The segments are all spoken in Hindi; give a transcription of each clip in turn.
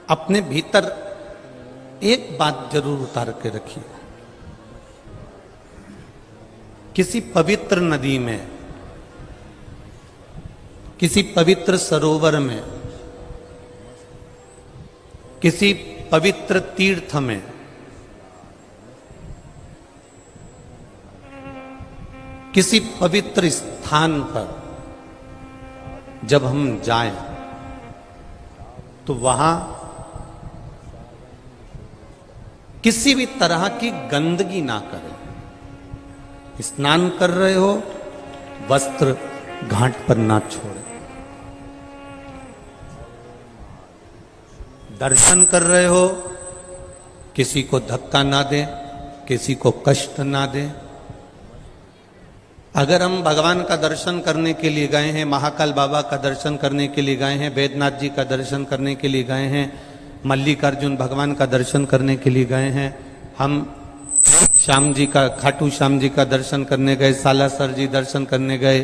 अपने भीतर एक बात जरूर उतार के रखिए। किसी पवित्र नदी में, किसी पवित्र सरोवर में, किसी पवित्र तीर्थ में किसी पवित्र स्थान पर जब हम जाएं तो वहां किसी भी तरह की गंदगी ना करें। स्नान कर रहे हो, वस्त्र घाट पर ना छोड़ें। दर्शन कर रहे हो, किसी को धक्का ना दें, किसी को कष्ट ना दें। अगर हम भगवान का दर्शन करने के लिए गए हैं, महाकाल बाबा का दर्शन करने के लिए गए हैं, वैद्यनाथ जी का दर्शन करने के लिए गए हैं, मल्लिकार्जुन भगवान का दर्शन करने के लिए गए हैं, हम श्याम जी का, खाटू श्याम जी का दर्शन करने गए, सालासर जी दर्शन करने गए,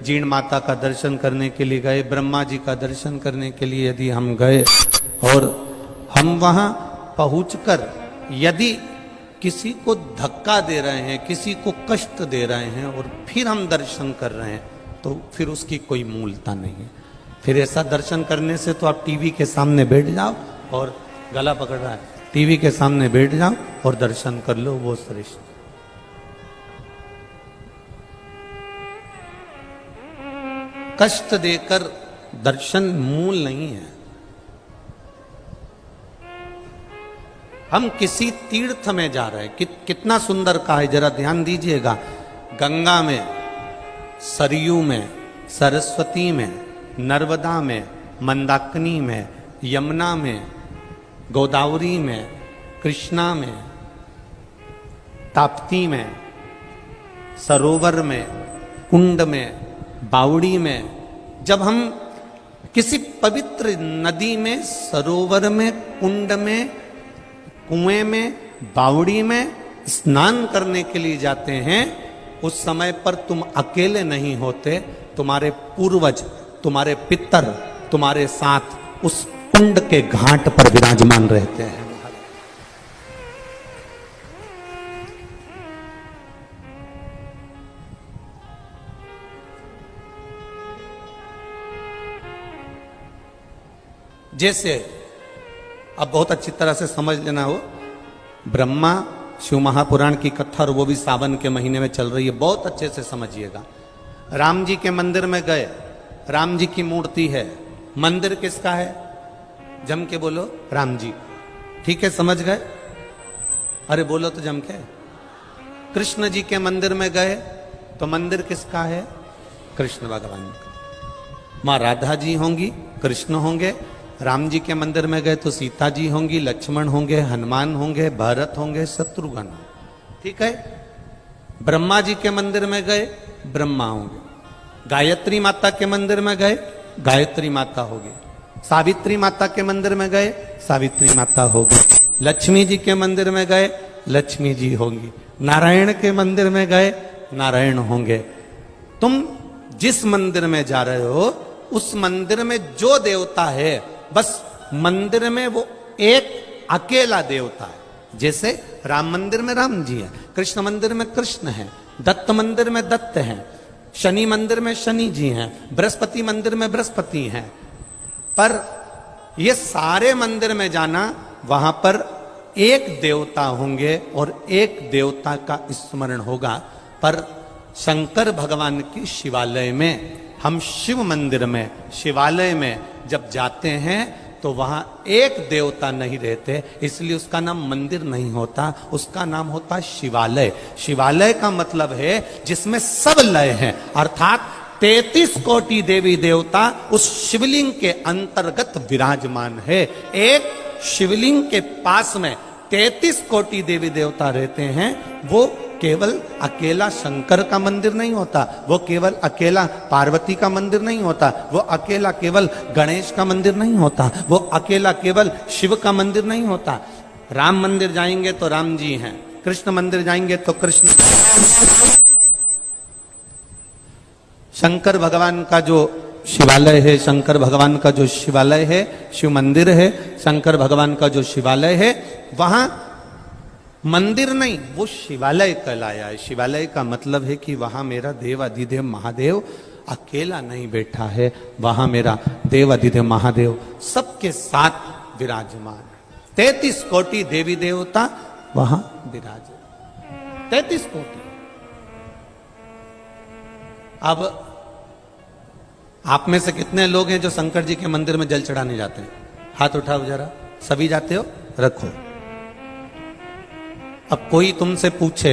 जीण माता का दर्शन करने के लिए गए, ब्रह्मा जी का दर्शन करने के लिए यदि हम गए और हम वहां पहुंचकर यदि किसी को धक्का दे रहे हैं, किसी को कष्ट दे रहे हैं और फिर हम दर्शन कर रहे हैं, तो फिर उसकी कोई मूलता नहीं है। फिर ऐसा दर्शन करने से तो आप टीवी के सामने बैठ जाओ, और गला पकड़ रहा है, टीवी के सामने बैठ जाओ और दर्शन कर लो, वो श्रेष्ठ। कष्ट देकर दर्शन मूल नहीं है। हम किसी तीर्थ में जा रहे हैं, कितना सुंदर कहा है, जरा ध्यान दीजिएगा। गंगा में, सरयू में, सरस्वती में, नर्मदा में, मंदाकिनी में, यमुना में, गोदावरी में, कृष्णा में, ताप्ती में, सरोवर में, कुंड में, बावड़ी में, जब हम किसी पवित्र नदी में, सरोवर में, कुंड में, कुएं में, बावड़ी में स्नान करने के लिए जाते हैं, उस समय पर तुम अकेले नहीं होते, तुम्हारे पूर्वज, तुम्हारे पितर तुम्हारे साथ उस कुंड के घाट पर विराजमान रहते हैं। जैसे अब बहुत अच्छी तरह से समझ लेना हो, ब्रह्मा शिव महापुराण की कथा, और वो भी सावन के महीने में चल रही है, बहुत अच्छे से समझिएगा। राम जी के मंदिर में गए, राम जी की मूर्ति है, मंदिर किसका है? जम के बोलो, राम जी। ठीक है, समझ गए? अरे बोलो तो जम के। कृष्ण जी के मंदिर में गए तो मंदिर किसका है? कृष्ण भगवान का। माँ राधा जी होंगी, कृष्ण होंगे। राम जी के मंदिर में गए तो सीता जी होंगी, लक्ष्मण होंगे, हनुमान होंगे, भरत होंगे, शत्रुघ्न। ठीक है। ब्रह्मा जी के मंदिर में गए, ब्रह्मा होंगे। गायत्री माता के मंदिर में गए, गायत्री माता होगी। सावित्री माता के मंदिर में गए, सावित्री माता होगी। लक्ष्मी जी के मंदिर में गए, लक्ष्मी जी होंगी। नारायण के मंदिर में गए, नारायण होंगे। तुम जिस मंदिर में जा रहे हो, उस मंदिर में जो देवता है, बस मंदिर में वो एक अकेला देवता है। जैसे राम मंदिर में राम जी है, कृष्ण मंदिर में कृष्ण है, दत्त मंदिर में दत्त हैं, शनि मंदिर में शनि जी हैं, बृहस्पति मंदिर में बृहस्पति हैं। पर ये सारे मंदिर में जाना, वहां पर एक देवता होंगे और एक देवता का स्मरण होगा। पर शंकर भगवान की शिवालय में, हम शिव मंदिर में, शिवालय में जब जाते हैं तो वहां एक देवता नहीं रहते, इसलिए उसका नाम मंदिर नहीं होता, उसका नाम होता शिवालय। शिवालय का मतलब है जिसमें सब लय हैं, अर्थात 33 कोटि देवी देवता उस शिवलिंग के अंतर्गत विराजमान है। एक शिवलिंग के पास में 33 कोटि देवी देवता रहते हैं। वो केवल अकेला शंकर का मंदिर नहीं होता, वो केवल अकेला पार्वती का मंदिर नहीं होता, वो अकेला केवल गणेश का मंदिर नहीं होता, वो अकेला केवल शिव का मंदिर नहीं होता। राम मंदिर जाएंगे तो राम जी हैं, कृष्ण मंदिर जाएंगे तो कृष्ण। शंकर भगवान का जो शिवालय है, शंकर भगवान का जो शिवालय है, शिव मंदिर है, शंकर भगवान का जो शिवालय है, वहां मंदिर नहीं, वो शिवालय कहलाया है। शिवालय का मतलब है कि वहां मेरा देव अधिदेव महादेव अकेला नहीं बैठा है, वहां मेरा देव अधिदेव महादेव सबके साथ विराजमान है। 33 कोटि देवी देवता वहां विराज, 33 कोटि। अब आप में से कितने लोग हैं जो शंकर जी के मंदिर में जल चढ़ाने जाते हैं? हाथ उठाओ जरा। सभी जाते हो? रखो। अब कोई तुमसे पूछे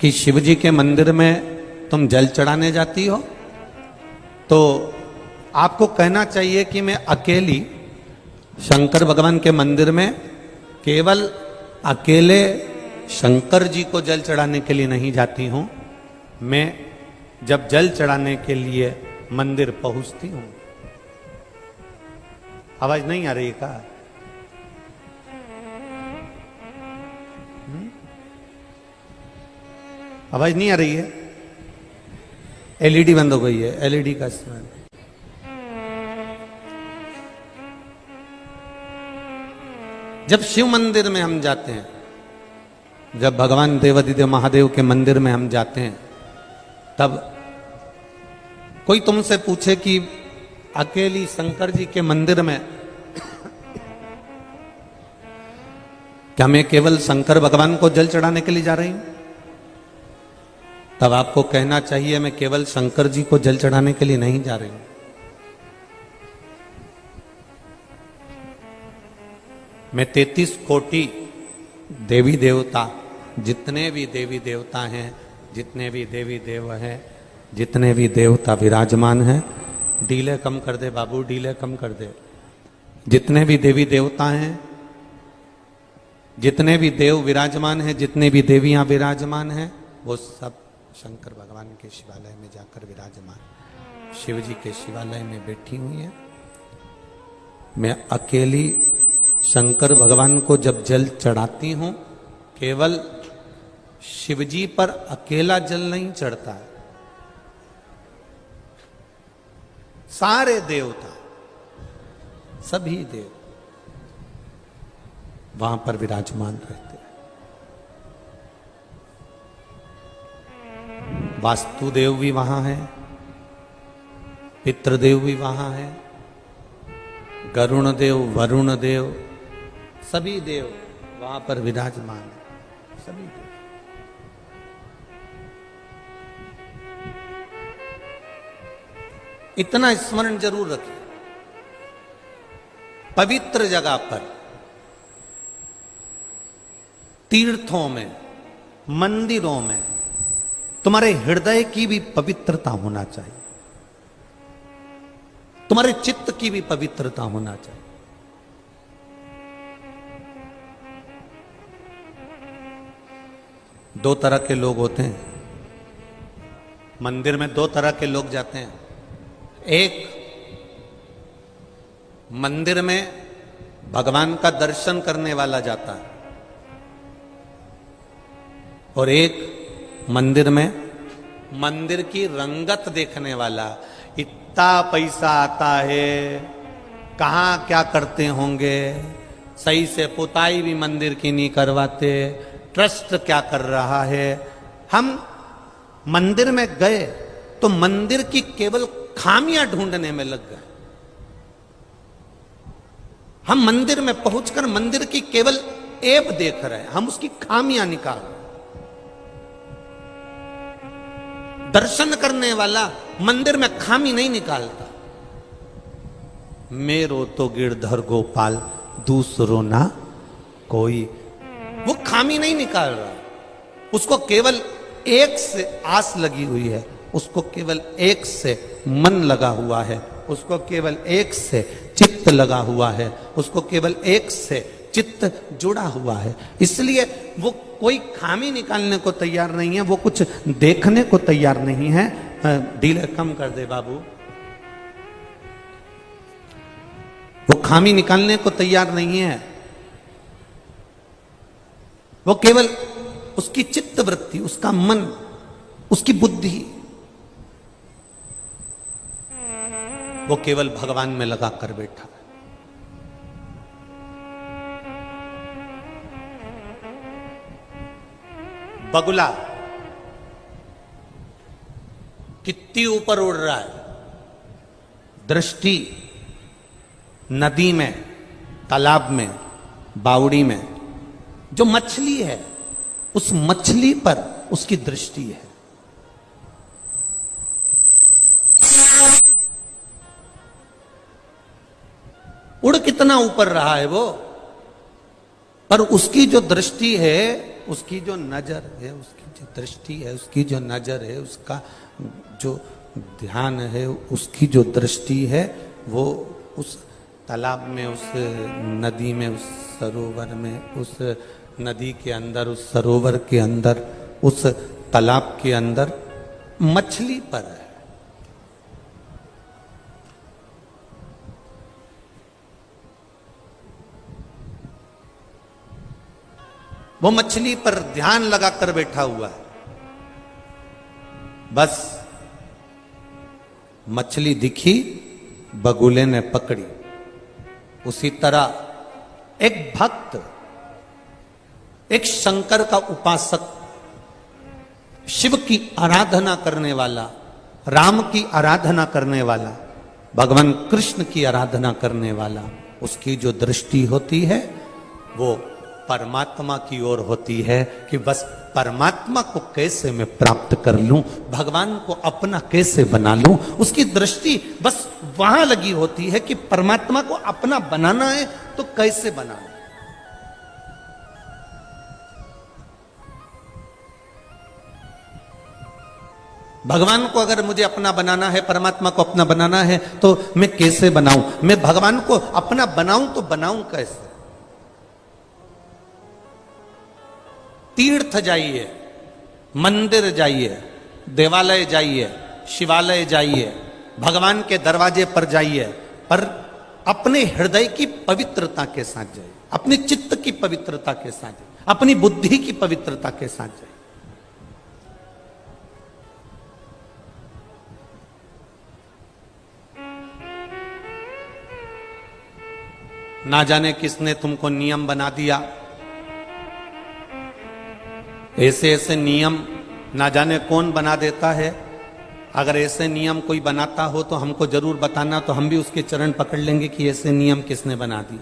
कि शिव जी के मंदिर में तुम जल चढ़ाने जाती हो, तो आपको कहना चाहिए कि मैं अकेली शंकर भगवान के मंदिर में केवल अकेले शंकर जी को जल चढ़ाने के लिए नहीं जाती हूं। मैं जब जल चढ़ाने के लिए मंदिर पहुंचती हूं, आवाज नहीं आ रही का? आवाज नहीं आ रही है? एलईडी बंद हो गई है, एलईडी का इस्तेमाल। जब शिव मंदिर में हम जाते हैं, जब भगवान देवाधिदेव महादेव के मंदिर में हम जाते हैं, तब कोई तुमसे पूछे कि अकेली शंकर जी के मंदिर में क्या मैं केवल शंकर भगवान को जल चढ़ाने के लिए जा रही हूं, तब आपको कहना चाहिए मैं केवल शंकर जी को जल चढ़ाने के लिए नहीं जा रही हूं। मैं 33 कोटि देवी देवता, जितने भी देवी देवता हैं, जितने भी देवी देव हैं, जितने भी देवता विराजमान हैं, डीले कम कर दे बाबू, डीले कम कर दे। जितने भी देवी देवता हैं, जितने भी देव विराजमान हैं, जितने भी देवियां विराजमान हैं, वो सब शंकर भगवान के शिवालय में जाकर विराजमान, शिव जी के शिवालय में बैठी हुई है। मैं अकेली शंकर भगवान को जब जल चढ़ाती हूं, केवल शिव जी पर अकेला जल नहीं चढ़ता है, सारे देवता, सभी देव वहां पर विराजमान रहते हैं। वास्तुदेव भी वहां है, पितृदेव भी वहां है, गरुण देव, वरुण देव, सभी देव वहां पर विराजमान है, सभी देव। इतना स्मरण जरूर रखिए, पवित्र जगह पर, तीर्थों में, मंदिरों में तुम्हारे हृदय की भी पवित्रता होना चाहिए, तुम्हारे चित्त की भी पवित्रता होना चाहिए। दो तरह के लोग होते हैं मंदिर में, दो तरह के लोग जाते हैं। एक, मंदिर में भगवान का दर्शन करने वाला जाता है, और एक मंदिर में मंदिर की रंगत देखने वाला। इतना पैसा आता है, कहाँ क्या करते होंगे, सही से पुताई भी मंदिर की नहीं करवाते, ट्रस्ट क्या कर रहा है। हम मंदिर में गए तो मंदिर की केवल खामियां ढूंढने में लग गए। हम मंदिर में पहुंचकर मंदिर की केवल ऐब देख रहे हैं, हम उसकी खामियां निकाल रहे हैं। दर्शन करने वाला मंदिर में खामी नहीं निकालता। मेरो तो गिरधर गोपाल दूसरो ना कोई, वो खामी नहीं निकाल रहा, उसको केवल एक से आस लगी हुई है, उसको केवल एक से मन लगा हुआ है, उसको केवल एक से चित्त लगा हुआ है, उसको केवल एक से चित्त जुड़ा हुआ है। इसलिए वो कोई खामी निकालने को तैयार नहीं है, वो कुछ देखने को तैयार नहीं है। डीले कम कर दे बाबू। वो खामी निकालने को तैयार नहीं है, वो केवल उसकी चित्त वृत्ति, उसका मन, उसकी बुद्धि, वो केवल भगवान में लगा कर बैठा है। बगुला कितनी ऊपर उड़ रहा है, दृष्टि नदी में, तालाब में, बावड़ी में जो मछली है, उस मछली पर उसकी दृष्टि है। उड़ कितना ऊपर रहा है वो, पर उसकी जो दृष्टि है, उसकी जो नजर है, उसकी जो दृष्टि है, उसकी जो नजर है, उसका जो ध्यान है, उसकी जो दृष्टि है, वो उस तालाब में, उस नदी में, उस सरोवर में, उस नदी के अंदर, उस सरोवर के अंदर, उस तालाब के अंदर मछली पर है। वो मछली पर ध्यान लगाकर बैठा हुआ है। बस मछली दिखी, बगुले ने पकड़ी। उसी तरह एक भक्त, एक शंकर का उपासक, शिव की आराधना करने वाला, राम की आराधना करने वाला, भगवान कृष्ण की आराधना करने वाला, उसकी जो दृष्टि होती है वो परमात्मा की ओर होती है कि बस परमात्मा को कैसे मैं प्राप्त कर लूं, भगवान को अपना कैसे बना लूं। उसकी दृष्टि बस वहां लगी होती है कि परमात्मा को अपना बनाना है तो कैसे बनाना। भगवान को अगर मुझे अपना बनाना है, परमात्मा को अपना बनाना है, तो मैं कैसे बनाऊं? मैं भगवान को अपना बनाऊं तो बनाऊं कैसे? तीर्थ जाइए, मंदिर जाइए, देवालय जाइए, शिवालय जाइए, भगवान के दरवाजे पर जाइए, पर अपने हृदय की पवित्रता के साथ जाइए, अपने चित्त की पवित्रता के साथ जाइए, अपनी बुद्धि की पवित्रता के साथ जाइए। ना जाने किसने तुमको नियम बना दिया, ऐसे ऐसे नियम ना जाने कौन बना देता है। अगर ऐसे नियम कोई बनाता हो तो हमको जरूर बताना, तो हम भी उसके चरण पकड़ लेंगे कि ऐसे नियम किसने बना दिए।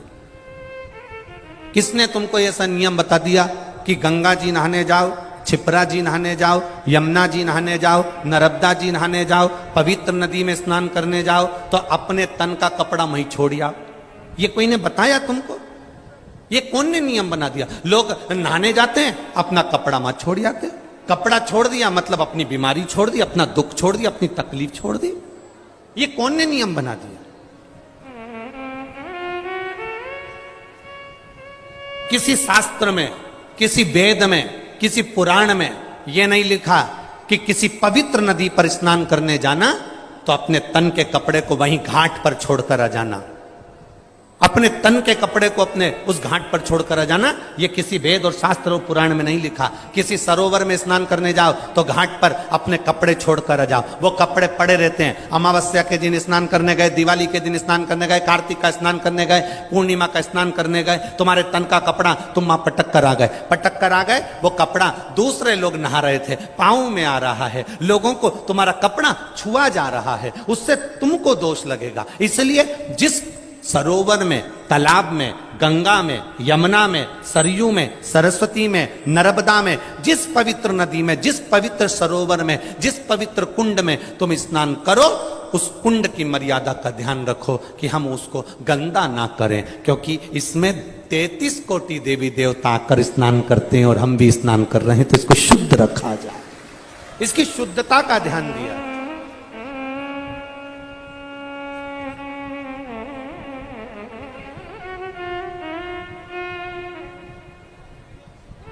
किसने तुमको ऐसा नियम बता दिया कि गंगा जी नहाने जाओ, छिपरा जी नहाने जाओ, यमुना जी नहाने जाओ, नर्मदा जी नहाने जाओ, पवित्र नदी में स्नान करने जाओ तो अपने तन का कपड़ा वहीं छोड़ आओ? ये कोई ने बताया तुमको? ये कौन ने नियम बना दिया? लोग नहाने जाते हैं, अपना कपड़ा मत छोड़ जाते। कपड़ा छोड़ दिया मतलब अपनी बीमारी छोड़ दी, अपना दुख छोड़ दिया, अपनी तकलीफ छोड़ दी। ये कौन ने नियम बना दिया? किसी शास्त्र में, किसी वेद में, किसी पुराण में यह नहीं लिखा कि किसी पवित्र नदी पर स्नान करने जाना तो अपने तन के कपड़े को वहीं घाट पर छोड़कर आ जाना। अपने तन के कपड़े को अपने उस घाट पर छोड़कर आ जाना, ये किसी वेद और शास्त्र और पुराण में नहीं लिखा। किसी सरोवर में स्नान करने जाओ तो घाट पर अपने कपड़े छोड़कर आ जाओ। वो कपड़े पड़े रहते हैं। अमावस्या के दिन स्नान करने गए, दिवाली के दिन स्नान करने गए, कार्तिक का स्नान करने गए, पूर्णिमा का स्नान करने गए, तुम्हारे तन का कपड़ा तुम वहां पटक कर आ गए। पटक कर आ गए, वो कपड़ा दूसरे लोग नहा रहे थे, पांव में आ रहा है, लोगों को तुम्हारा कपड़ा छुआ जा रहा है, उससे तुमको दोष लगेगा। इसलिए जिस सरोवर में, तालाब में, गंगा में, यमुना में, सरयू में, सरस्वती में, नर्मदा में, जिस पवित्र नदी में, जिस पवित्र सरोवर में, जिस पवित्र कुंड में तुम स्नान करो, उस कुंड की मर्यादा का ध्यान रखो कि हम उसको गंदा ना करें, क्योंकि इसमें 33 कोटि देवी देवता आकर स्नान करते हैं और हम भी स्नान कर रहे हैं, तो इसको शुद्ध रखा जाए। इसकी शुद्धता का ध्यान दिया।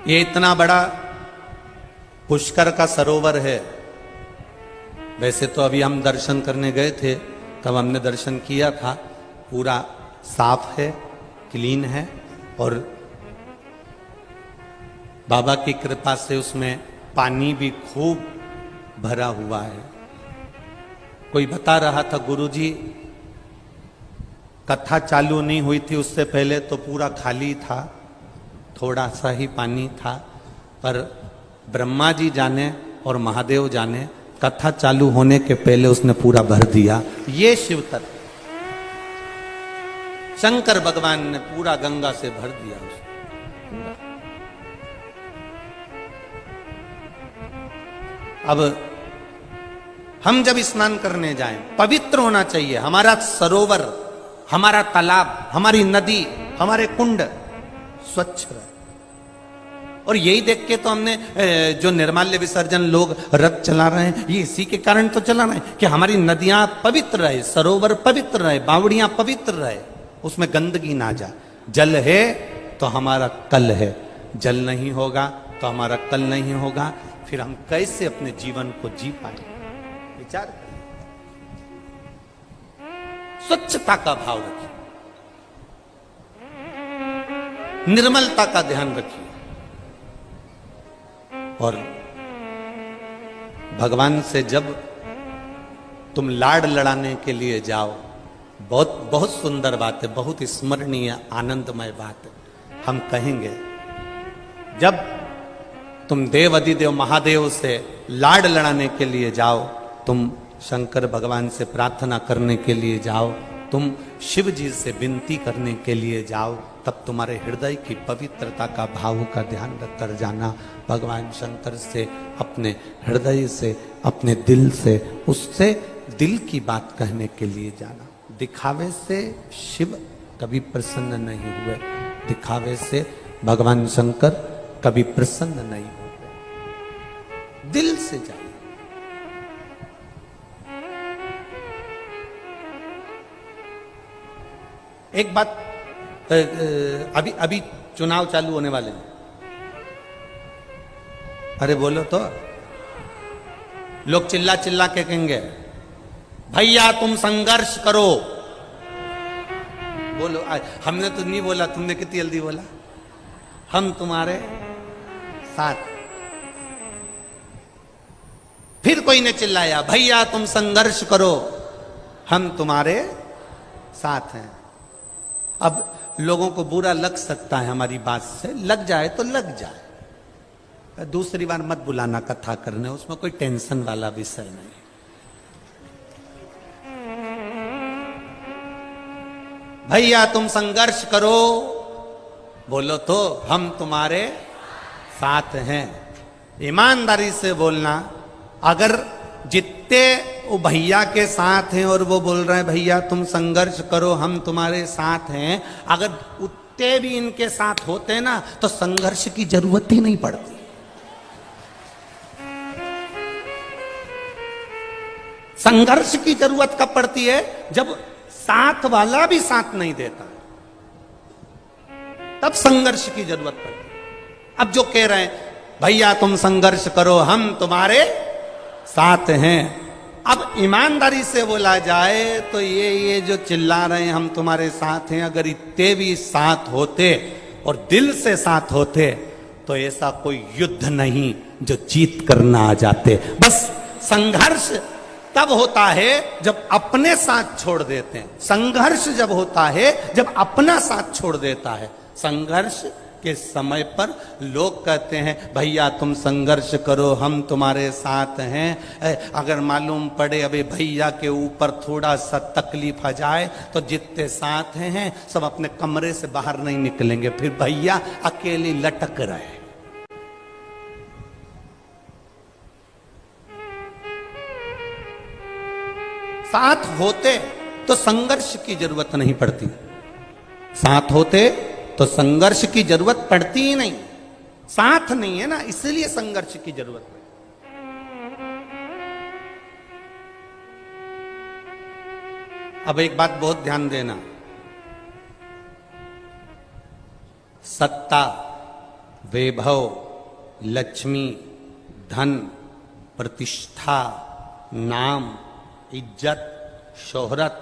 ये इतना बड़ा पुष्कर का सरोवर है। वैसे तो अभी हम दर्शन करने गए थे, तब हमने दर्शन किया था, पूरा साफ है, क्लीन है, और बाबा की कृपा से उसमें पानी भी खूब भरा हुआ है। कोई बता रहा था, गुरुजी कथा चालू नहीं हुई थी उससे पहले तो पूरा खाली था, थोड़ा सा ही पानी था, पर ब्रह्मा जी जाने और महादेव जाने कथा चालू होने के पहले उसने पूरा भर दिया। ये शिव तत्व शंकर भगवान ने पूरा गंगा से भर दिया उसको। अब हम जब स्नान करने जाएं, पवित्र होना चाहिए हमारा सरोवर, हमारा तालाब, हमारी नदी, हमारे कुंड स्वच्छ रहे। और यही देख के तो हमने जो निर्माल्य विसर्जन लोग रथ चला रहे हैं, ये इसी के कारण तो चला रहे हैं कि हमारी नदियां पवित्र रहे, सरोवर पवित्र रहे, बावड़ियां पवित्र रहे, उसमें गंदगी ना जाए। जल है तो हमारा कल है, जल नहीं होगा तो हमारा कल नहीं होगा, फिर हम कैसे अपने जीवन को जी पाएंगे? विचार करिए। स्वच्छता का भाव रखिए, निर्मलता का ध्यान रखिए, और भगवान से जब तुम लाड लड़ाने के लिए जाओ, बहुत बहुत सुंदर बात है, बहुत स्मरणीय आनंदमय बात है। हम कहेंगे जब तुम देव अधिदेव महादेव से लाड लड़ाने के लिए जाओ, तुम शंकर भगवान से प्रार्थना करने के लिए जाओ, तुम शिव जी से विनती करने के लिए जाओ, तब तुम्हारे हृदय की पवित्रता का भाव का ध्यान रख कर जाना। भगवान शंकर से अपने हृदय से, अपने दिल से, उससे दिल की बात कहने के लिए जाना। दिखावे से शिव कभी प्रसन्न नहीं हुए, दिखावे से भगवान शंकर कभी प्रसन्न नहीं हुए। दिल से जाइए। एक बात, अभी चुनाव चालू होने वाले हैं, अरे बोलो तो, लोग चिल्ला चिल्ला के कहेंगे भैया तुम संघर्ष करो। बोलो, हमने तो नहीं बोला, तुमने कितनी जल्दी बोला, हम तुम्हारे साथ। फिर कोई ने चिल्लाया भैया तुम संघर्ष करो, हम तुम्हारे साथ हैं। अब लोगों को बुरा लग सकता है हमारी बात से, लग जाए तो लग जाए, दूसरी बार मत बुलाना कथा करने, उसमें कोई टेंशन वाला विषय नहीं। भैया तुम संघर्ष करो, बोलो तो हम तुम्हारे साथ हैं। ईमानदारी से बोलना। अगर जितने वो भैया के साथ हैं और वो बोल रहे हैं भैया तुम संघर्ष करो हम तुम्हारे साथ हैं, अगर उतने भी इनके साथ होते ना तो संघर्ष की जरूरत ही नहीं पड़ती। संघर्ष की जरूरत कब पड़ती है? जब साथ वाला भी साथ नहीं देता, तब संघर्ष की जरूरत पड़ती है। अब जो कह रहे हैं भैया तुम संघर्ष करो हम तुम्हारे साथ हैं, अब ईमानदारी से बोला जाए तो ये जो चिल्ला रहे हैं हम तुम्हारे साथ हैं, अगर इतने भी साथ होते और दिल से साथ होते तो ऐसा कोई युद्ध नहीं जो जीत कर ना आ जाते। बस संघर्ष तब होता है जब अपने साथ छोड़ देते हैं, संघर्ष जब होता है जब अपना साथ छोड़ देता है। संघर्ष के समय पर लोग कहते हैं भैया तुम संघर्ष करो हम तुम्हारे साथ हैं। अगर मालूम पड़े अबे भैया के ऊपर थोड़ा सा तकलीफ आ जाए तो जितने साथ हैं सब अपने कमरे से बाहर नहीं निकलेंगे, फिर भैया अकेले लटक रहे। साथ होते तो संघर्ष की जरूरत नहीं पड़ती, साथ होते तो संघर्ष की जरूरत पड़ती ही नहीं। साथ नहीं है ना, इसलिए संघर्ष की जरूरत पड़ती। अब एक बात बहुत ध्यान देना, सत्ता, वैभव, लक्ष्मी, धन, प्रतिष्ठा, नाम, इज्जत, शोहरत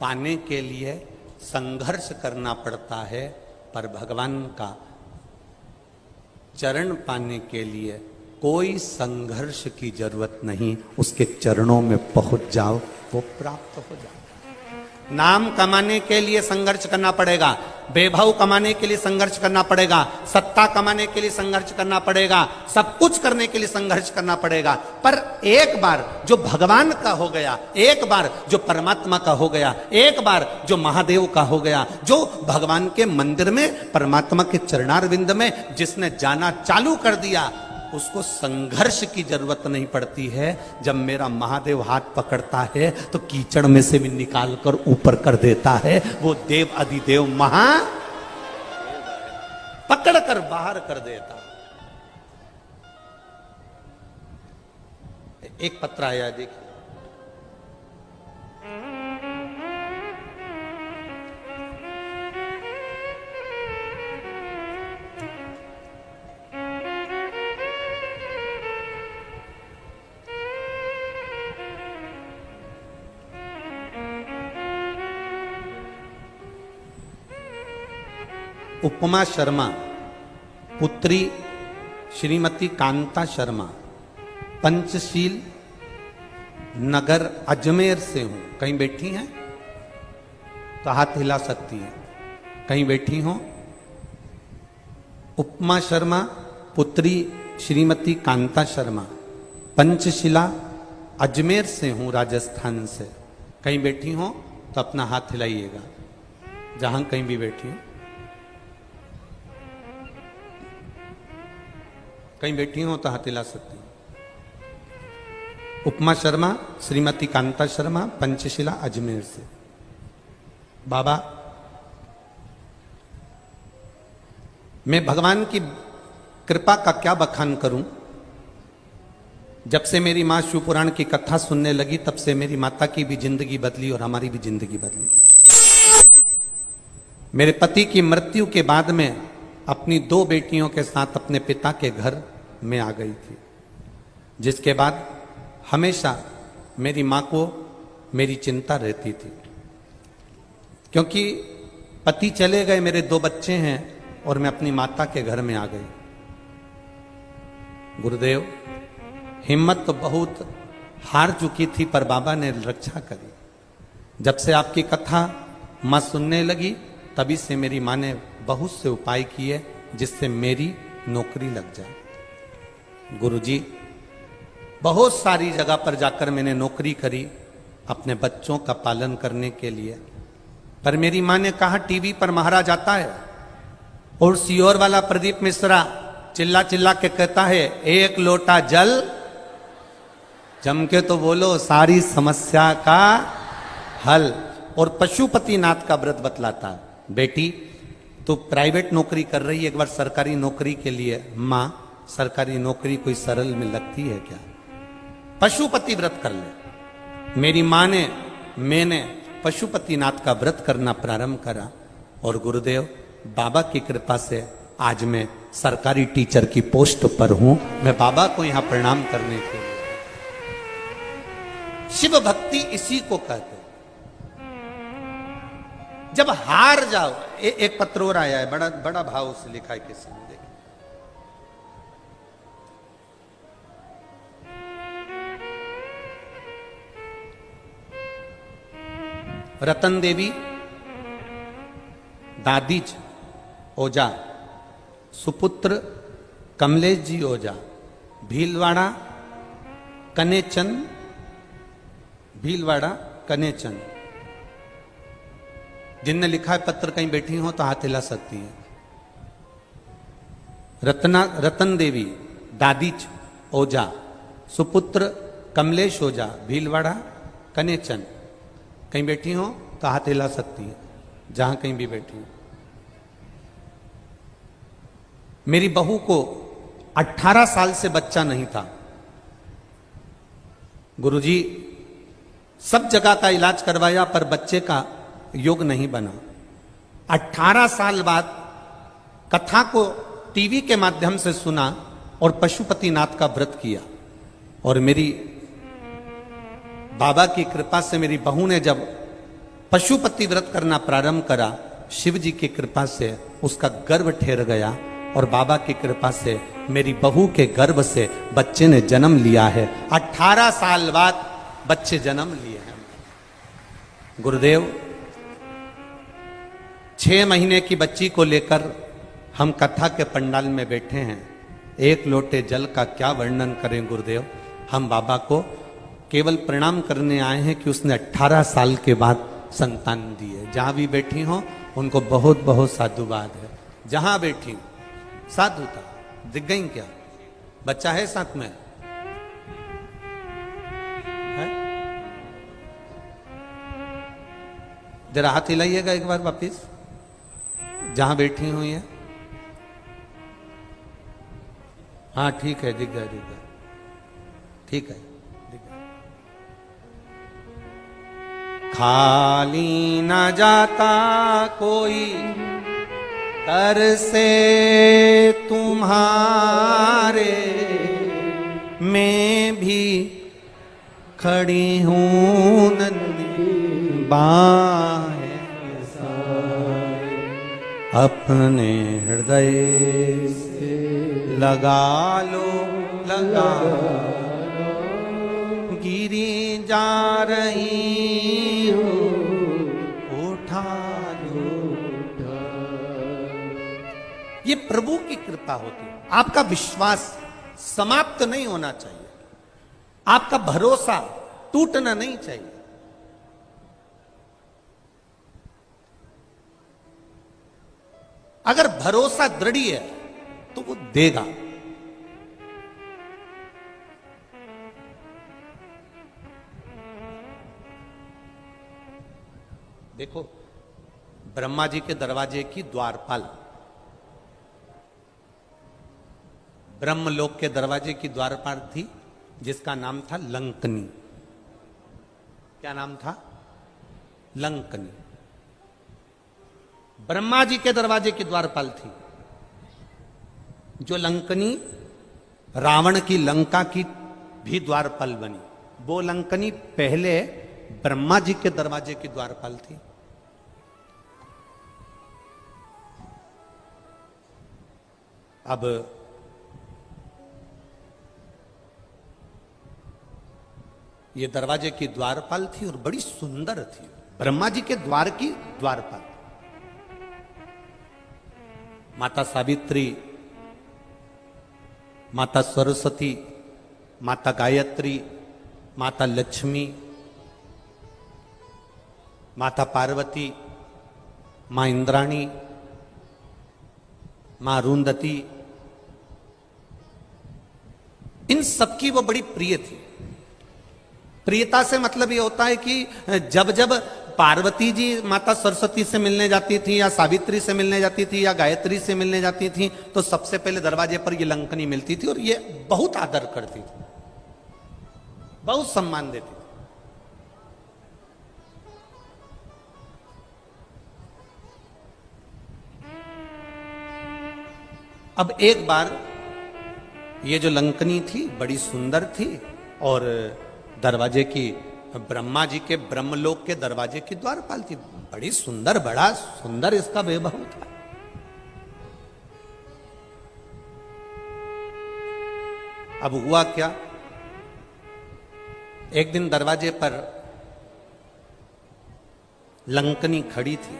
पाने के लिए संघर्ष करना पड़ता है, पर भगवान का चरण पाने के लिए कोई संघर्ष की जरूरत नहीं। उसके चरणों में पहुंच जाओ, वो प्राप्त हो जाता है, नाम कमाने के लिए संघर्ष करना पड़ेगा, वैभव कमाने के लिए संघर्ष करना पड़ेगा, सत्ता कमाने के लिए संघर्ष करना पड़ेगा, सब कुछ करने के लिए संघर्ष करना पड़ेगा। पर एक बार जो भगवान का हो गया, एक बार जो परमात्मा का हो गया, एक बार जो महादेव का हो गया, जो भगवान के मंदिर में परमात्मा के चरणारविंद में जिसने जाना चालू कर दिया, उसको संघर्ष की जरूरत नहीं पड़ती है। जब मेरा महादेव हाथ पकड़ता है तो कीचड़ में से भी निकाल कर ऊपर कर देता है। वो देव अधिदेव महा पकड़ कर बाहर कर देता। एक पत्र आया देखिए, उपमा शर्मा पुत्री श्रीमती कांता शर्मा, पंचशील नगर अजमेर से हूं। कहीं बैठी हैं तो हाथ हिला सकती हैं, कहीं बैठी हो। उपमा शर्मा पुत्री श्रीमती कांता शर्मा, पंचशिला अजमेर से हूं, राजस्थान से। कहीं बैठी हो तो अपना हाथ हिलाइएगा, जहां कहीं भी बैठी हो। कहीं बैठी हो तो हाथ हिला सकती हैं। उपमा शर्मा श्रीमती कांता शर्मा, पंचशिला अजमेर से। बाबा, मैं भगवान की कृपा का क्या बखान करूं। जब से मेरी मां शिवपुराण की कथा सुनने लगी, तब से मेरी माता की भी जिंदगी बदली और हमारी भी जिंदगी बदली। मेरे पति की मृत्यु के बाद में अपनी 2 बेटियों के साथ अपने पिता के घर में आ गई थी, जिसके बाद हमेशा मेरी मां को मेरी चिंता रहती थी, क्योंकि पति चले गए, मेरे 2 बच्चे हैं और मैं अपनी माता के घर में आ गई। गुरुदेव, हिम्मत तो बहुत हार चुकी थी, पर बाबा ने रक्षा करी। जब से आपकी कथा मां सुनने लगी, तभी से मेरी मां ने बहुत से उपाय किए जिससे मेरी नौकरी लग जाए। गुरुजी, बहुत सारी जगह पर जाकर मैंने नौकरी करी अपने बच्चों का पालन करने के लिए, पर मेरी मां ने कहा टीवी पर महाराज आता है और सीहोर वाला प्रदीप मिश्रा चिल्ला चिल्ला के कहता है, 1 लोटा जल, जम के तो बोलो, सारी समस्या का हल। और पशुपतिनाथ का व्रत बतलाता है, बेटी तो प्राइवेट नौकरी कर रही है, एक बार सरकारी नौकरी के लिए। मां, सरकारी नौकरी कोई सरल में लगती है क्या? पशुपति व्रत कर ले। मेरी मां ने, मैंने पशुपतिनाथ का व्रत करना प्रारंभ करा और गुरुदेव बाबा की कृपा से आज मैं सरकारी टीचर की पोस्ट पर हूं। मैं बाबा को यहां प्रणाम करने के लिए। शिव भक्ति इसी को कहते। जब हार जाओ, एक पत्र और आया है, बड़ा बड़ा भाव से लिखा है किसी ने, देखिए। रतन देवी दादीज ओझा, सुपुत्र कमलेश जी ओझा, भीलवाड़ा कनेचंद, भीलवाड़ा कनेचंद। जिनने लिखा है पत्र, कहीं बैठी हो तो हाथ हिला सकती है। रतन देवी दादीज ओझा, सुपुत्र कमलेश ओझा, भीलवाड़ा कनेचंद। कहीं बैठी हो तो हाथ हिला सकती है, जहां कहीं भी बैठी हो। मेरी बहू को 18 साल से बच्चा नहीं था। गुरुजी, सब जगह का इलाज करवाया पर बच्चे का योग नहीं बना। 18 साल बाद कथा को टीवी के माध्यम से सुना और पशुपतिनाथ का व्रत किया, और मेरी बाबा की कृपा से मेरी बहू ने जब पशुपति व्रत करना प्रारंभ करा, शिव जी की कृपा से उसका गर्भ ठहर गया, और बाबा की कृपा से मेरी बहू के गर्भ से बच्चे ने जन्म लिया है। 18 साल बाद बच्चे जन्म लिए हैं। गुरुदेव, 6 महीने की बच्ची को लेकर हम कथा के पंडाल में बैठे हैं। एक लोटे जल का क्या वर्णन करें गुरुदेव। हम बाबा को केवल प्रणाम करने आए हैं कि उसने 18 साल के बाद संतान दी है। जहां भी बैठी हो उनको बहुत बहुत साधुवाद है। जहां बैठी साधुता दिख गई क्या? बच्चा है साथ में है? जरा हाथ हिलाइएगा एक बार वापिस, जहां बैठी हुई है। हाँ ठीक है, दिख गया दिख गया, ठीक है दिख गया। खाली न जाता कोई तर से तुम्हारे, मैं भी खड़ी हूं नंदी बाहें अपने हृदय से लगा लो लगा लो, गिरी जा रही हो उठा लो। ये प्रभु की कृपा होती है। आपका विश्वास समाप्त नहीं होना चाहिए, आपका भरोसा टूटना नहीं चाहिए। अगर भरोसा दृढ़ है तो वो देगा। देखो ब्रह्मा जी के दरवाजे की द्वारपाल, ब्रह्मलोक के दरवाजे की द्वारपाल थी जिसका नाम था लंकनी। क्या नाम था? लंकनी। ब्रह्मा जी के दरवाजे की द्वारपाल थी। जो लंकनी रावण की लंका की भी द्वारपाल बनी, वो लंकनी पहले ब्रह्मा जी के दरवाजे की द्वारपाल थी। अब ये दरवाजे की द्वारपाल थी और बड़ी सुंदर थी। ब्रह्मा जी के द्वार की द्वारपाल माता सावित्री, माता सरस्वती, माता गायत्री, माता लक्ष्मी, माता पार्वती, मां इंद्राणी, मां अरुंधति, इन सबकी वो बड़ी प्रिय थी। प्रियता से मतलब ये होता है कि जब जब पार्वती जी माता सरस्वती से मिलने जाती थी या सावित्री से मिलने जाती थी या गायत्री से मिलने जाती थी तो सबसे पहले दरवाजे पर ये लंकनी मिलती थी और ये बहुत आदर करती थी, बहुत सम्मान देती थी। अब एक बार ये जो लंकनी थी बड़ी सुंदर थी और दरवाजे की, ब्रह्मा जी के ब्रह्मलोक के दरवाजे की द्वारपाल थी। बड़ी सुंदर, बड़ा सुंदर इसका वैभव था। अब हुआ क्या, एक दिन दरवाजे पर लंकनी खड़ी थी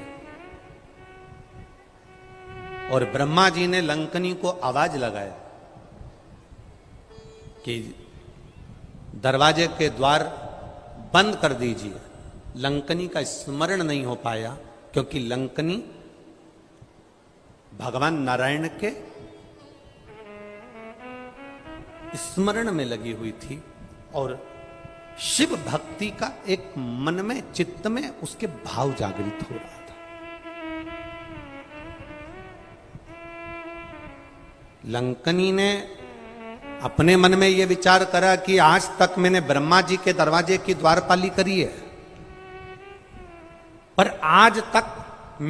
और ब्रह्मा जी ने लंकनी को आवाज लगाया कि दरवाजे के द्वार बंद कर दीजिए। लंकनी का स्मरण नहीं हो पाया क्योंकि लंकनी भगवान नारायण के स्मरण में लगी हुई थी और शिव भक्ति का एक मन में, चित्त में उसके भाव जागृत हो रहा था। लंकनी ने अपने मन में यह विचार करा कि आज तक मैंने ब्रह्मा जी के दरवाजे की द्वारपाली करी है, पर आज तक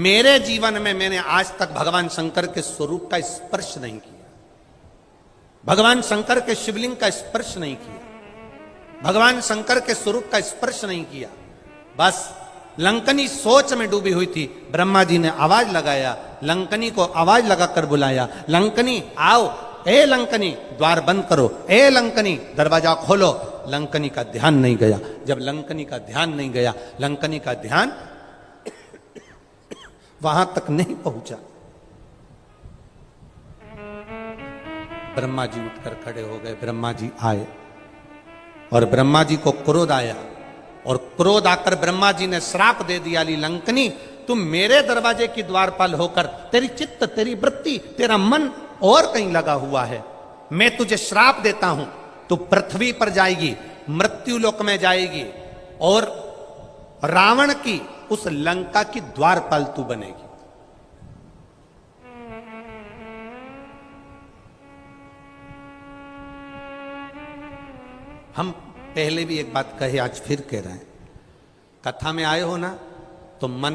मेरे जीवन में मैंने आज तक भगवान शंकर के स्वरूप का स्पर्श नहीं किया, भगवान शंकर के शिवलिंग का स्पर्श नहीं किया, भगवान शंकर के स्वरूप का स्पर्श नहीं किया। बस लंकनी सोच में डूबी हुई थी। ब्रह्मा जी ने आवाज लगाया, लंकनी को आवाज लगाकर बुलाया, लंकनी आओ, ए लंकनी द्वार बंद करो, ए लंकनी दरवाजा खोलो। लंकनी का ध्यान नहीं गया। जब लंकनी का ध्यान नहीं गया, लंकनी का ध्यान वहां तक नहीं पहुंचा। ब्रह्मा जी उठकर खड़े हो गए। ब्रह्मा जी आए और ब्रह्मा जी को क्रोध आया, और क्रोध आकर ब्रह्मा जी ने श्राप दे दिया, ली लंकनी, तुम मेरे दरवाजे की द्वारपाल होकर तेरी चित्त, तेरी वृत्ति, तेरा मन और कहीं लगा हुआ है, मैं तुझे श्राप देता हूं, तू पृथ्वी पर जाएगी, मृत्यु लोक में जाएगी, और रावण की उस लंका की द्वारपाल तू बनेगी। हम पहले भी एक बात कहे, आज फिर कह रहे हैं, कथा में आए हो ना तो मन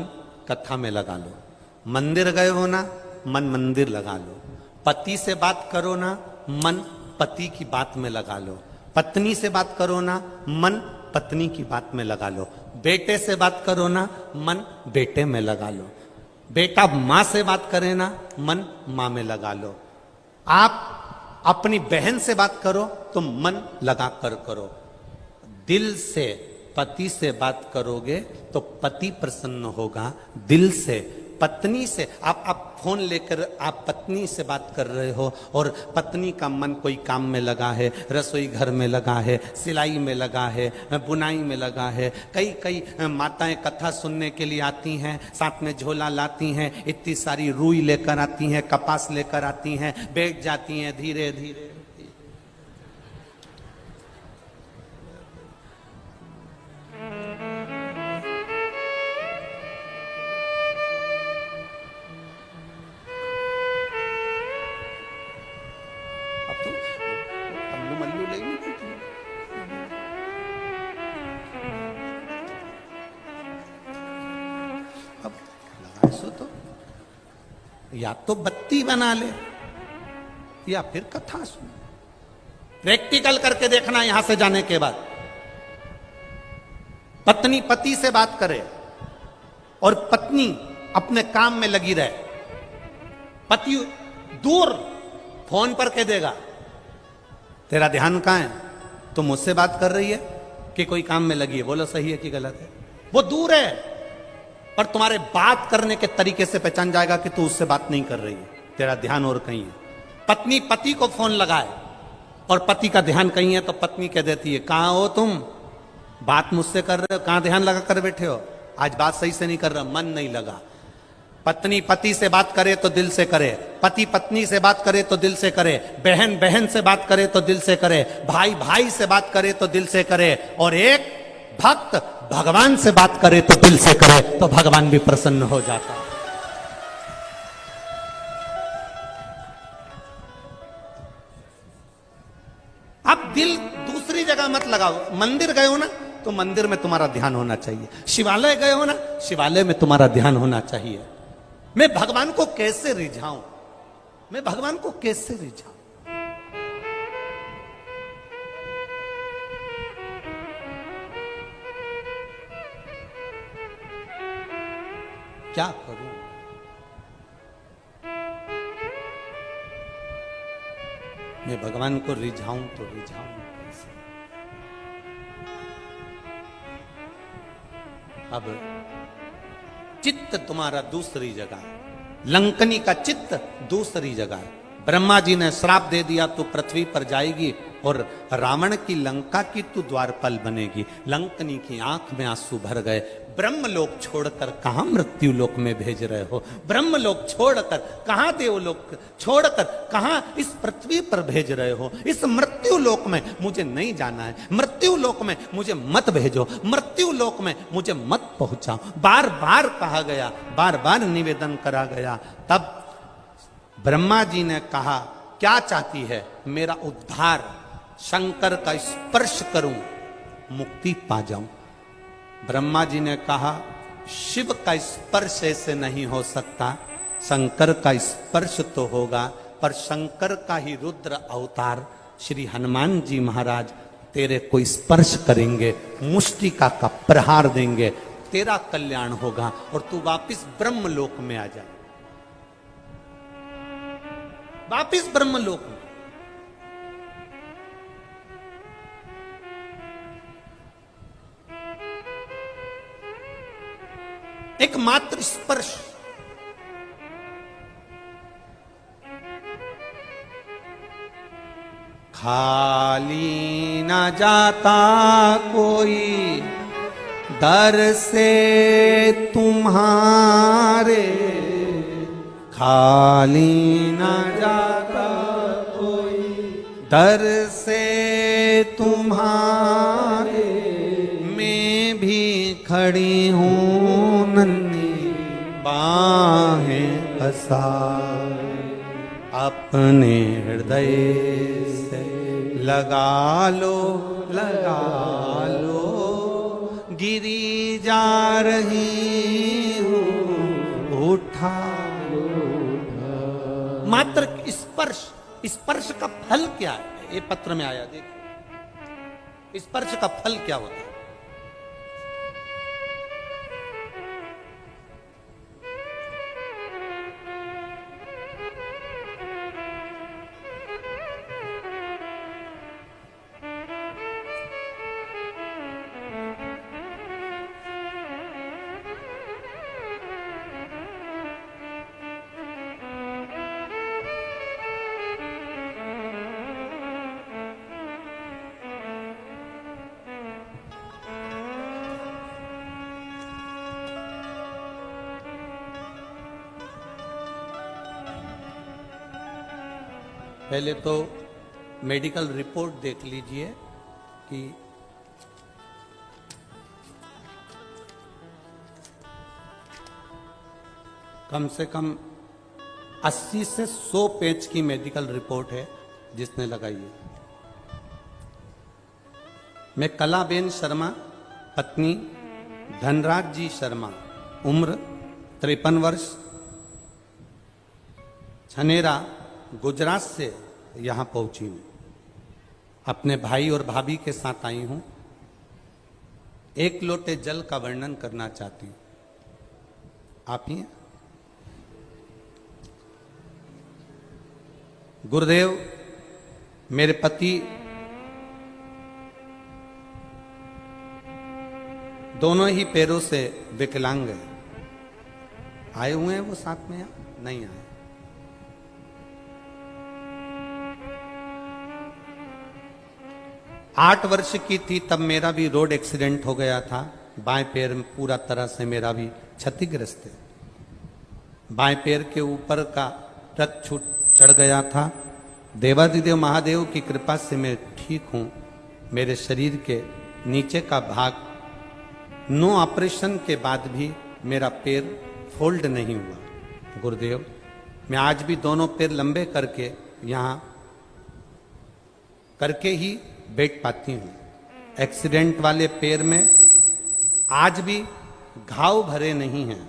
कथा में लगा लो, मंदिर गए हो ना मन मंदिर लगा लो, पति से बात करो ना मन पति की बात में लगा लो, पत्नी से बात करो ना मन पत्नी की बात में लगा लो, बेटे से बात करो ना मन बेटे में लगा लो, बेटा मां से बात करे ना मन मां में लगा लो, आप अपनी बहन से बात करो तो मन लगा कर करो, दिल से पति से बात करोगे तो पति प्रसन्न होगा, दिल से पत्नी से आप फोन लेकर आप पत्नी से बात कर रहे हो और पत्नी का मन कोई काम में लगा है, रसोई घर में लगा है, सिलाई में लगा है, बुनाई में लगा है, कई कई माताएं कथा सुनने के लिए आती हैं, साथ में झोला लाती हैं, इतनी सारी रुई लेकर आती हैं, कपास लेकर आती हैं, बैठ जाती हैं धीरे धीरे। या तो बत्ती बना ले या फिर कथा सुन, प्रैक्टिकल करके देखना। यहां से जाने के बाद पत्नी पति से बात करे और पत्नी अपने काम में लगी रहे, पति दूर फोन पर कह देगा तेरा ध्यान कहां है, तुम मुझसे बात कर रही है कि कोई काम में लगी है, बोलो सही है कि गलत है। वो दूर है पर तुम्हारे बात करने के तरीके से पहचान जाएगा कि तू उससे बात नहीं कर रही है, तेरा ध्यान और कहीं है। पत्नी पति को फोन लगाए और पति का ध्यान कहीं है तो पत्नी कह देती है कहां हो तुम, बात मुझसे कर रहे हो, कहां ध्यान लगा कर बैठे हो, आज बात सही से नहीं कर रहा, मन नहीं लगा। पत्नी पति से बात करे तो दिल से करे, पति पत्नी से बात करे तो दिल से करे, बहन बहन से बात करे तो दिल से करे, भाई भाई से बात करे तो दिल से करे, और एक भक्त भगवान से बात करे तो दिल से करे तो भगवान भी प्रसन्न हो जाता है। अब दिल दूसरी जगह मत लगाओ। मंदिर गए हो ना तो मंदिर में तुम्हारा ध्यान होना चाहिए, शिवालय गए हो ना शिवालय में तुम्हारा ध्यान होना चाहिए। मैं भगवान को कैसे रिझाऊं, मैं भगवान को कैसे रिझाऊं, क्या करूं, मैं भगवान को रिझाऊं तो रिझाऊं कैसे। अब चित्त तुम्हारा दूसरी जगह, लंकनी का चित्त दूसरी जगह। ब्रह्मा जी ने श्राप दे दिया तो पृथ्वी पर जाएगी और रावण की लंका की तू द्वारपाल बनेगी। लंकनी की आंख में आंसू भर गए। ब्रह्मलोक छोड़कर कहां मृत्यु लोक में भेज रहे हो, ब्रह्मलोक छोड़कर कहां देवलोक छोड़कर कहां इस पृथ्वी पर भेज रहे हो। इस मृत्यु लोक में मुझे नहीं जाना है, मृत्यु लोक में मुझे मत भेजो, मृत्यु लोक में मुझे मत पहुंचाओ। बार बार कहा गया, बार बार निवेदन करा गया। तब ब्रह्मा जी ने कहा क्या चाहती है, मेरा उद्धार, शंकर का स्पर्श करूं, मुक्ति पा जाऊं। ब्रह्मा जी ने कहा शिव का स्पर्श ऐसे नहीं हो सकता, शंकर का स्पर्श तो होगा, पर शंकर का ही रुद्र अवतार श्री हनुमान जी महाराज तेरे को स्पर्श करेंगे, मुष्टिका का प्रहार देंगे, तेरा कल्याण होगा और तू वापिस ब्रह्मलोक में आ जा, वापिस ब्रह्मलोक में। एकमात्र स्पर्श खाली न जाता कोई दर से तुम्हारे, खाली न जाता कोई दर से तुम्हारे, मैं भी खड़ी हूँ नन्ही बाहें पसार, अपने हृदय से लगा लो, लगा लो, गिरी जा रही हूँ उठा लो। मात्र स्पर्श, स्पर्श का फल क्या है? ये पत्र में आया, देखिए स्पर्श का फल क्या होता है। पहले तो मेडिकल रिपोर्ट देख लीजिए कि कम से कम 80 से 100 पेज की मेडिकल रिपोर्ट है जिसने लगाई है। मैं कलाबेन शर्मा, पत्नी धनराज जी शर्मा, उम्र 53 वर्ष, छनेरा गुजरात से यहां पहुंची हूं। अपने भाई और भाभी के साथ आई हूं। एक लोटे जल का वर्णन करना चाहती हूं। आप ही हैं? गुरुदेव, मेरे पति दोनों ही पैरों से विकलांग है। आए हुए हैं वो साथ में या नहीं आए? 8 वर्ष की थी तब मेरा भी रोड एक्सीडेंट हो गया था। बाएं पैर में पूरा तरह से मेरा भी क्षतिग्रस्त है। बाएं पैर के ऊपर का रक्त छूट चढ़ गया था। देवाधिदेव महादेव की कृपा से मैं ठीक हूं। मेरे शरीर के नीचे का भाग 9 ऑपरेशन के बाद भी मेरा पैर फोल्ड नहीं हुआ। गुरुदेव, मैं आज भी दोनों पैर लंबे करके यहां करके ही बैठ पाती हूं। एक्सीडेंट वाले पैर में आज भी घाव भरे नहीं हैं।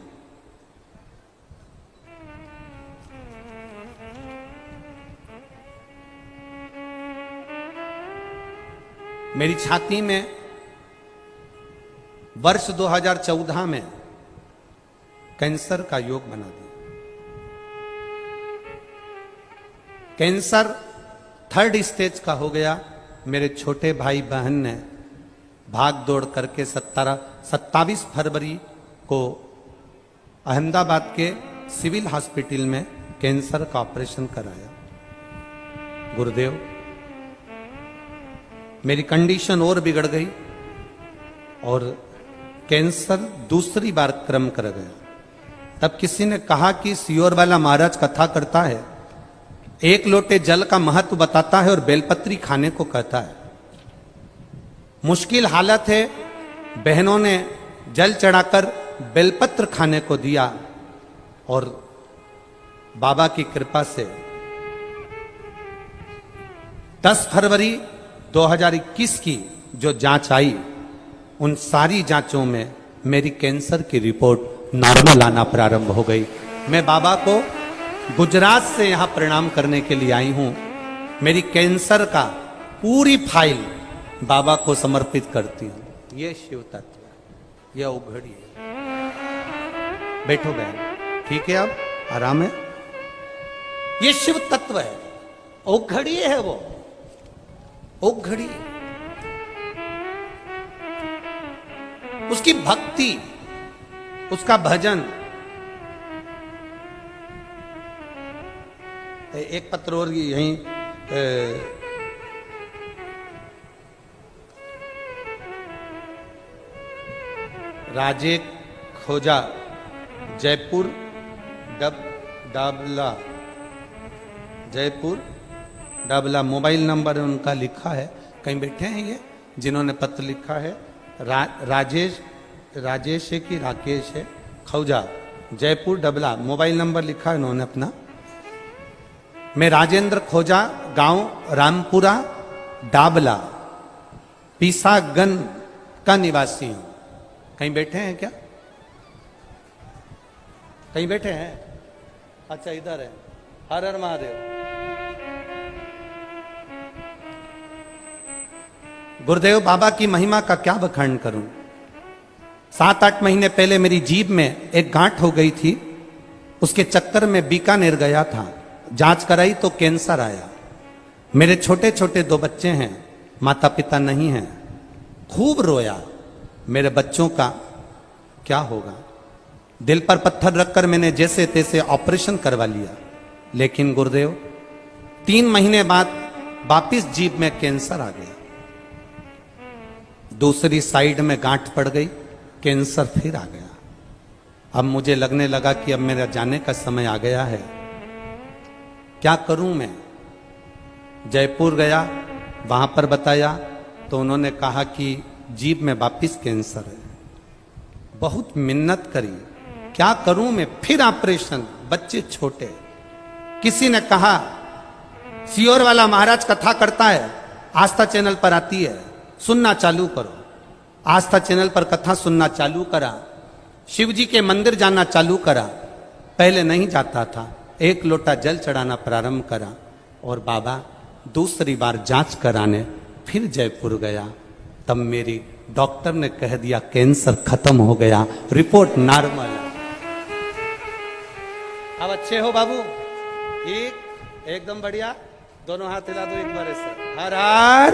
मेरी छाती में वर्ष 2014 में कैंसर का योग बना दिया। कैंसर 3rd स्टेज का हो गया। मेरे छोटे भाई बहन ने भाग दौड़ करके 27 फरवरी को अहमदाबाद के सिविल हॉस्पिटल में कैंसर का ऑपरेशन कराया। गुरुदेव, मेरी कंडीशन और बिगड़ गई और कैंसर दूसरी बार क्रम कर गया। तब किसी ने कहा कि सियोर वाला महाराज कथा करता है, एक लोटे जल का महत्व बताता है और बेलपत्री खाने को कहता है। मुश्किल हालत है, बहनों ने जल चढ़ाकर बेलपत्र खाने को दिया और बाबा की कृपा से 10 फरवरी 2021 की जो जांच आई, उन सारी जांचों में मेरी कैंसर की रिपोर्ट नॉर्मल आना प्रारंभ हो गई। मैं बाबा को गुजरात से यहां प्रणाम करने के लिए आई हूं। मेरी कैंसर का पूरी फाइल बाबा को समर्पित करती हूं। ये शिव तत्व, यह उघड़ी है। बैठो बहन, ठीक है, अब आराम है। ये शिव तत्व है, उघड़ी है वो, उघड़ी। उसकी भक्ति, उसका भजन। एक पत्र और यहीं राजे खोजा, जयपुर डाबला, जयपुर डाबला। मोबाइल नंबर उनका लिखा है, कहीं बैठे हैं ये जिन्होंने पत्र लिखा है। राजेश है कि राकेश है, खौजा, जयपुर डबला। मोबाइल नंबर लिखा है उन्होंने अपना। मैं राजेंद्र खोजा, गांव रामपुरा डाबला, पीसागन का निवासी हूं। कहीं बैठे हैं क्या? कहीं बैठे हैं? अच्छा इधर है। हर हर महादेव। गुरुदेव बाबा की महिमा का क्या बखान करूं। 7-8 महीने पहले मेरी जीभ में एक गांठ हो गई थी, उसके चक्कर में बीकानेर गया था। जांच कराई तो कैंसर आया। मेरे छोटे छोटे 2 बच्चे हैं, माता पिता नहीं हैं। खूब रोया। मेरे बच्चों का क्या होगा। दिल पर पत्थर रखकर मैंने जैसे तैसे ऑपरेशन करवा लिया। लेकिन गुरुदेव 3 महीने बाद वापिस जीभ में कैंसर आ गया। दूसरी साइड में गांठ पड़ गई, कैंसर फिर आ गया। अब मुझे लगने लगा कि अब मेरा जाने का समय आ गया है। क्या करूं मैं? जयपुर गया, वहां पर बताया तो उन्होंने कहा कि जीभ में वापिस कैंसर है। बहुत मिन्नत करी, क्या करूं मैं? फिर ऑपरेशन, बच्चे छोटे। किसी ने कहा सियोर वाला महाराज कथा करता है, आस्था चैनल पर आती है, सुनना चालू करो। आस्था चैनल पर कथा सुनना चालू करा। शिव जी के मंदिर जाना चालू करा। पहले नहीं जाता था। 1 लोटा जल चढ़ाना प्रारंभ करा। और बाबा दूसरी बार जांच कराने फिर जयपुर गया। तब मेरी डॉक्टर ने कह दिया कैंसर खत्म हो गया, रिपोर्ट नॉर्मल है। अब अच्छे हो बाबू? ठीक, एकदम बढ़िया। दोनों हाथ हिला दो एक बार ऐसे। हर हर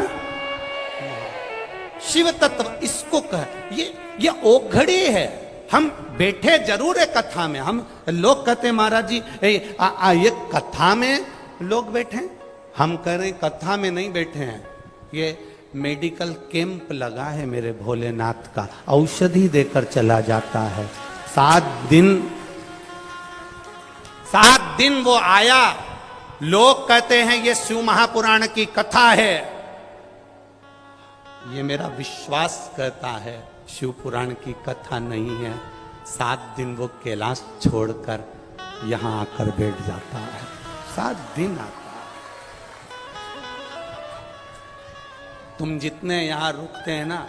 शिव तत्व इसको कह। ये ओघड़ी है। हम बैठे जरूर है कथा में। हम लोग कहते हैं महाराज जी ये कथा में लोग बैठे। हम कह रहे हैं कथा में नहीं बैठे हैं। ये मेडिकल कैंप लगा है मेरे भोलेनाथ का, औषधि देकर चला जाता है। 7 दिन वो आया। लोग कहते हैं ये शिव महापुराण की कथा है। ये मेरा विश्वास कहता है शिव पुराण की कथा नहीं है। 7 दिन वो कैलाश छोड़कर यहां आकर बैठ जाता है। 7 दिन आता है। तुम जितने यहां रुकते हैं ना,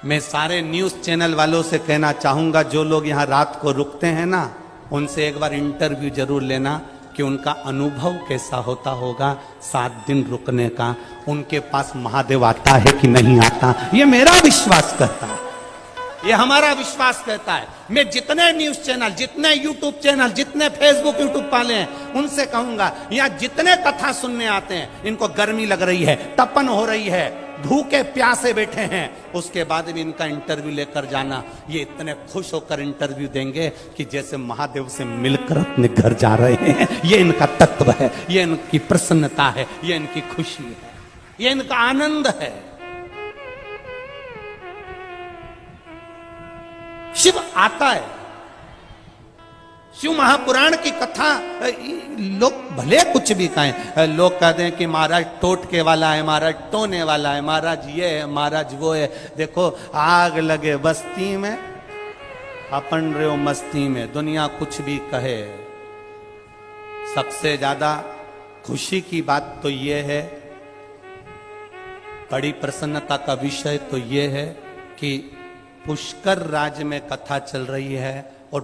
मैं सारे न्यूज चैनल वालों से कहना चाहूंगा, जो लोग यहां रात को रुकते हैं ना, उनसे एक बार इंटरव्यू जरूर लेना कि उनका अनुभव कैसा होता होगा 7 दिन रुकने का। उनके पास महादेव आता है कि नहीं आता, ये मेरा विश्वास कहता है, ये हमारा विश्वास कहता है। मैं जितने न्यूज चैनल, जितने यूट्यूब चैनल, जितने फेसबुक यूट्यूब वाले हैं, उनसे कहूंगा यहाँ जितने कथा सुनने आते हैं, इनको गर्मी लग रही है, तपन हो रही है, भूखे प्यासे बैठे हैं, उसके बाद भी इनका इंटरव्यू लेकर जाना। ये इतने खुश होकर इंटरव्यू देंगे कि जैसे महादेव से मिलकर अपने घर जा रहे हैं। ये इनका तत्व है, ये इनकी प्रसन्नता है, ये इनकी खुशी है, ये इनका आनंद है। शिव आता है। शिव महापुराण की कथा लोग भले कुछ भी कहें, लोग कहते हैं कि महाराज टोटके वाला है, महाराज टोने वाला है, महाराज ये है, महाराज वो है। देखो आग लगे बस्ती में, अपन रहो मस्ती में। दुनिया कुछ भी कहे, सबसे ज्यादा खुशी की बात तो ये है, बड़ी प्रसन्नता का विषय तो ये है कि पुष्कर राज्य में कथा चल रही है और